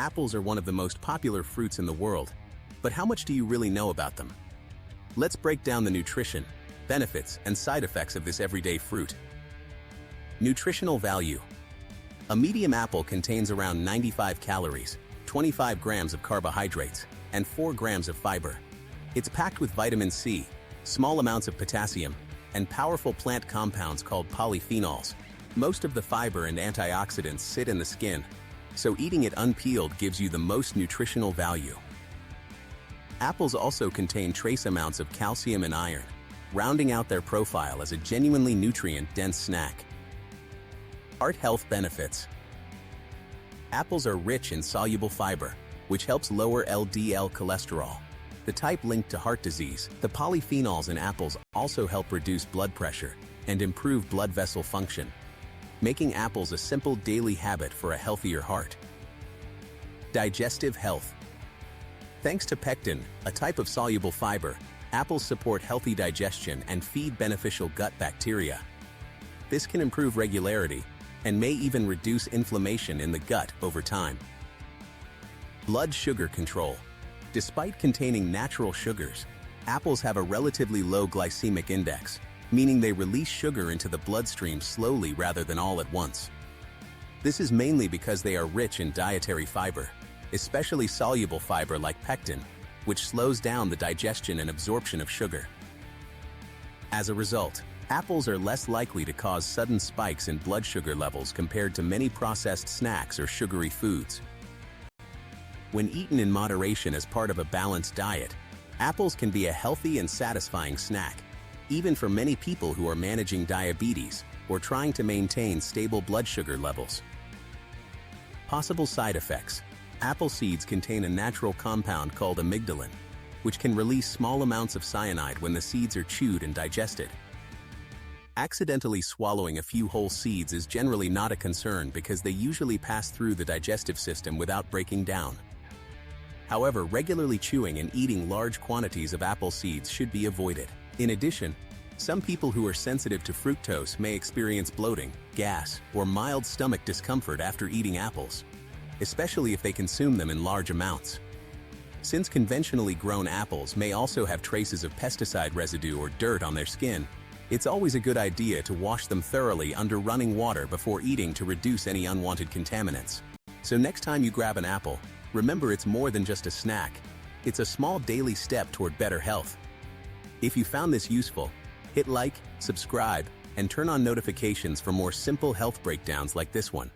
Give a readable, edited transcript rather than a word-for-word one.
Apples are one of the most popular fruits in the world, but how much do you really know about them? Let's break down the nutrition, benefits, and side effects of this everyday fruit. Nutritional value. A medium apple contains around 95 calories, 25 grams of carbohydrates, and 4 grams of fiber. It's packed with vitamin C, small amounts of potassium, and powerful plant compounds called polyphenols. Most of the fiber and antioxidants sit in the skin, so eating it unpeeled gives you the most nutritional value. Apples also contain trace amounts of calcium and iron, rounding out their profile as a genuinely nutrient-dense snack. Heart health benefits. Apples are rich in soluble fiber, which helps lower LDL cholesterol, the type linked to heart disease. The polyphenols in apples also help reduce blood pressure and improve blood vessel function, making apples a simple daily habit for a healthier heart. Digestive health. Thanks to pectin, a type of soluble fiber, apples support healthy digestion and feed beneficial gut bacteria. This can improve regularity and may even reduce inflammation in the gut over time. Blood sugar control. Despite containing natural sugars, apples have a relatively low glycemic index, meaning they release sugar into the bloodstream slowly rather than all at once. This is mainly because they are rich in dietary fiber, especially soluble fiber like pectin, which slows down the digestion and absorption of sugar. As a result, apples are less likely to cause sudden spikes in blood sugar levels compared to many processed snacks or sugary foods. When eaten in moderation as part of a balanced diet, apples can be a healthy and satisfying snack, even for many people who are managing diabetes or trying to maintain stable blood sugar levels. Possible side effects. Apple seeds contain a natural compound called amygdalin, which can release small amounts of cyanide when the seeds are chewed and digested. Accidentally swallowing a few whole seeds is generally not a concern because they usually pass through the digestive system without breaking down. However, regularly chewing and eating large quantities of apple seeds should be avoided. In addition, some people who are sensitive to fructose may experience bloating, gas, or mild stomach discomfort after eating apples, especially if they consume them in large amounts. Since conventionally grown apples may also have traces of pesticide residue or dirt on their skin, it's always a good idea to wash them thoroughly under running water before eating to reduce any unwanted contaminants. So next time you grab an apple, remember it's more than just a snack. It's a small daily step toward better health. If you found this useful, hit like, subscribe, and turn on notifications for more simple health breakdowns like this one.